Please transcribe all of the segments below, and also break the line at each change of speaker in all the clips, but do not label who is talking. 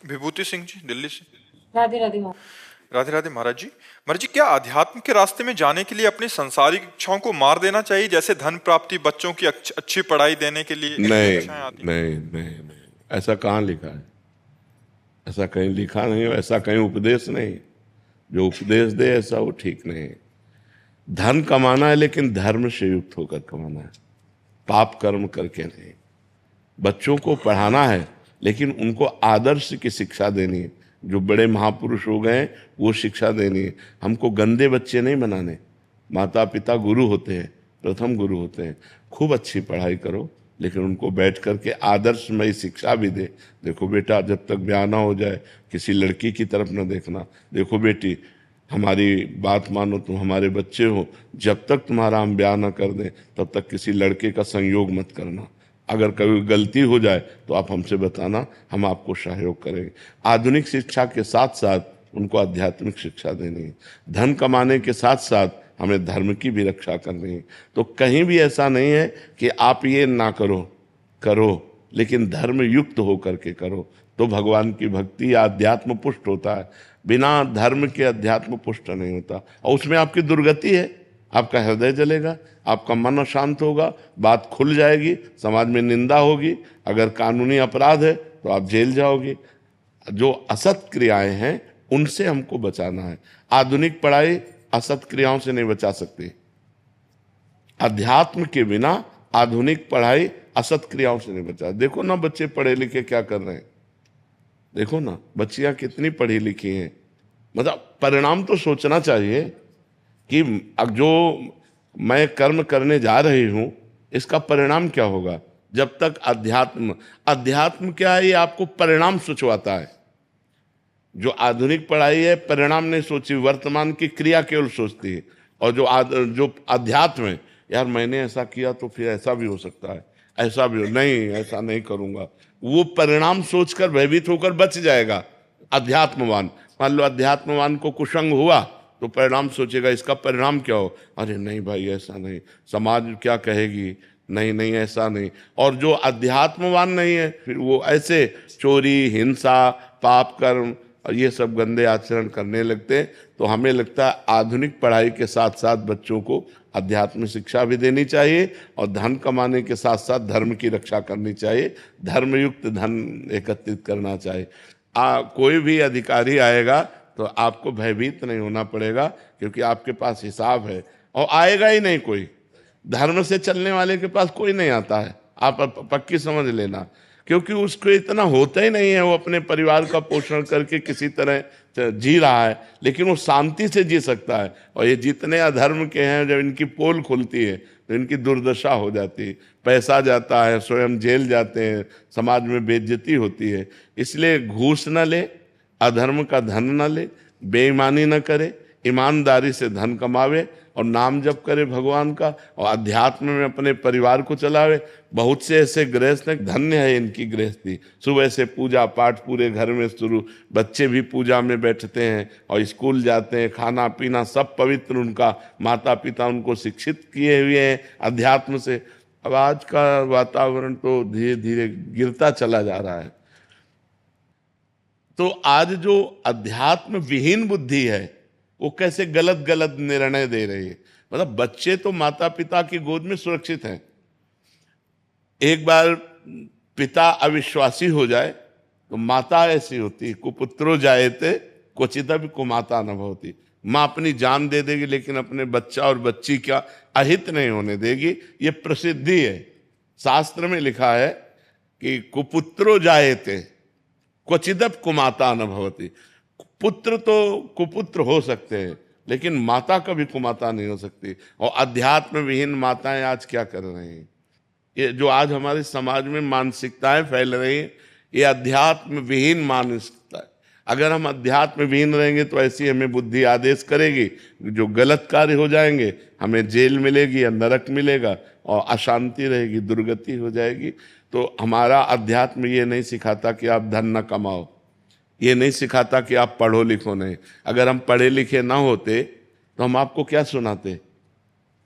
विभूति सिंह जी, दिल्ली से।
राधे राधे माँ।
राधे राधे महाराज जी। महाराज जी, क्या अध्यात्म के रास्ते में जाने के लिए अपनी सांसारिक इच्छाओं को मार देना चाहिए, जैसे धन प्राप्ति, बच्चों की अच्छी पढ़ाई देने के लिए ये
नहीं
इच्छाएं आती
नहीं नहीं नहीं, ऐसा कहाँ लिखा है? ऐसा कहीं लिखा नहीं है, ऐसा कहीं उपदेश नहीं। जो उपदेश दे ऐसा वो ठीक नहीं है। धन कमाना है लेकिन धर्म से युक्त होकर कमाना है, पाप कर्म करके नहीं। बच्चों को पढ़ाना है लेकिन उनको आदर्श की शिक्षा देनी है। जो बड़े महापुरुष हो गए वो शिक्षा देनी है। हमको गंदे बच्चे नहीं बनाने। माता पिता गुरु होते हैं, प्रथम गुरु होते हैं। खूब अच्छी पढ़ाई करो लेकिन उनको बैठ करके आदर्शमय शिक्षा भी दे। देखो बेटा, जब तक ब्याह ना हो जाए किसी लड़की की तरफ न देखना। देखो बेटी, हमारी बात मानो, तुम हमारे बच्चे हो, जब तक तुम्हारा हम ब्याह ना कर दें तब तक किसी लड़के का संयोग मत करना। अगर कभी गलती हो जाए तो आप हमसे बताना, हम आपको सहयोग करेंगे। आधुनिक शिक्षा के साथ साथ उनको आध्यात्मिक शिक्षा देनी है। धन कमाने के साथ साथ हमें धर्म की भी रक्षा करनी है। तो कहीं भी ऐसा नहीं है कि आप ये ना करो, करो लेकिन धर्म युक्त होकर के करो, तो भगवान की भक्ति अध्यात्म पुष्ट होता है। बिना धर्म के अध्यात्म पुष्ट नहीं होता, और उसमें आपकी दुर्गति है। आपका हृदय जलेगा, आपका मन अशांत होगा, बात खुल जाएगी, समाज में निंदा होगी। अगर कानूनी अपराध है तो आप जेल जाओगे। जो असत क्रियाएं हैं उनसे हमको बचाना है। आधुनिक पढ़ाई असत क्रियाओं से नहीं बचा सकती। अध्यात्म के बिना आधुनिक पढ़ाई असत क्रियाओं से नहीं बचा। देखो ना बच्चे पढ़े लिखे क्या कर रहे हैं, देखो ना बच्चियां कितनी पढ़ी लिखी हैं। मतलब परिणाम तो सोचना चाहिए कि अब जो मैं कर्म करने जा रही हूं इसका परिणाम क्या होगा। जब तक अध्यात्म, अध्यात्म क्या है, ये आपको परिणाम सोचवाता है। जो आधुनिक पढ़ाई है परिणाम नहीं सोची, वर्तमान की क्रिया केवल सोचती है। और जो अध्यात्म है, यार मैंने ऐसा किया तो फिर ऐसा भी हो सकता है, ऐसा भी हो, नहीं ऐसा नहीं करूंगा। वो परिणाम सोचकर भयभीत होकर बच जाएगा अध्यात्मवान। मान लो अध्यात्मवान को कुसंग हुआ तो परिणाम सोचेगा, इसका परिणाम क्या हो, अरे नहीं भाई ऐसा नहीं, समाज क्या कहेगी, नहीं नहीं ऐसा नहीं। और जो अध्यात्मवान नहीं है फिर वो ऐसे चोरी, हिंसा, पाप कर्म और ये सब गंदे आचरण करने लगते हैं। तो हमें लगता है आधुनिक पढ़ाई के साथ साथ बच्चों को अध्यात्म शिक्षा भी देनी चाहिए, और धन कमाने के साथ साथ धर्म की रक्षा करनी चाहिए। धर्मयुक्त धन एकत्रित करना चाहिए। कोई भी अधिकारी आएगा तो आपको भयभीत नहीं होना पड़ेगा, क्योंकि आपके पास हिसाब है, और आएगा ही नहीं कोई। धर्म से चलने वाले के पास कोई नहीं आता है, आप पक्की समझ लेना। क्योंकि उसको इतना होता ही नहीं है, वो अपने परिवार का पोषण करके किसी तरह जी रहा है, लेकिन वो शांति से जी सकता है। और ये जितने अधर्म के हैं, जब इनकी पोल खुलती है तो इनकी दुर्दशा हो जाती है। पैसा जाता है, स्वयं जेल जाते हैं, समाज में बेइज्जती होती है। इसलिए घूस न ले, अधर्म का धन न ले, बेईमानी न करे, ईमानदारी से धन कमावे और नाम जप करे भगवान का, और अध्यात्म में अपने परिवार को चलावे। बहुत से ऐसे गृहस्थ हैं, धन्य है इनकी गृहस्थी। सुबह से पूजा पाठ पूरे घर में शुरू, बच्चे भी पूजा में बैठते हैं और स्कूल जाते हैं, खाना पीना सब पवित्र, उनका माता पिता उनको शिक्षित किए हुए हैं अध्यात्म से। अब आज का वातावरण तो धीरे धीरे गिरता चला जा रहा है। तो आज जो अध्यात्म विहीन बुद्धि है वो कैसे गलत गलत निर्णय दे रही है। मतलब बच्चे तो माता पिता की गोद में सुरक्षित हैं। एक बार पिता अविश्वासी हो जाए तो माता ऐसी होती, कुपुत्रो जायते क्वचिदपि कुमाता न भवति। माँ अपनी जान दे देगी लेकिन अपने बच्चा और बच्ची का अहित नहीं होने देगी। ये प्रसिद्धि है, शास्त्र में लिखा है कि कुपुत्रो जायते क्वचिदप कुमाता न भवति। पुत्र तो कुपुत्र हो सकते हैं लेकिन माता कभी कुमाता नहीं हो सकती। और अध्यात्म विहीन माताएं आज क्या कर रही हैं, ये जो आज हमारे समाज में मानसिकताएं फैल रही हैं, ये अध्यात्म विहीन मानसिकता है। अगर हम अध्यात्म विहीन रहेंगे तो ऐसी हमें बुद्धि आदेश करेगी, जो गलत कार्य हो जाएंगे हमें जेल मिलेगी या नरक मिलेगा, और अशांति रहेगी, दुर्गति हो जाएगी। तो हमारा अध्यात्म ये नहीं सिखाता कि आप धन न कमाओ, ये नहीं सिखाता कि आप पढ़ो लिखो नहीं। अगर हम पढ़े लिखे ना होते तो हम आपको क्या सुनाते।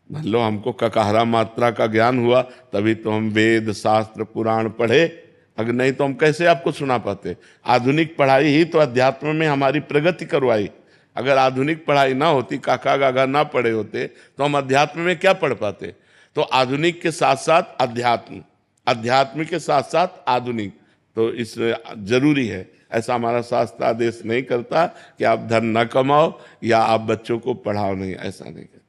मान लो हमको ककाहरा मात्रा का ज्ञान हुआ तभी तो हम वेद शास्त्र पुराण पढ़े, अगर नहीं तो हम कैसे आपको सुना पाते। आधुनिक पढ़ाई ही तो अध्यात्म में हमारी प्रगति करवाई। अगर आधुनिक पढ़ाई ना होती, काका गागा ना पढ़े होते, तो हम अध्यात्म में क्या पढ़ पाते। तो आधुनिक के साथ साथ अध्यात्म, अध्यात्म के साथ साथ आधुनिक, तो इस जरूरी है। ऐसा हमारा शास्त्र आदेश नहीं करता कि आप धन न कमाओ या आप बच्चों को पढ़ाओ नहीं, ऐसा नहीं करता।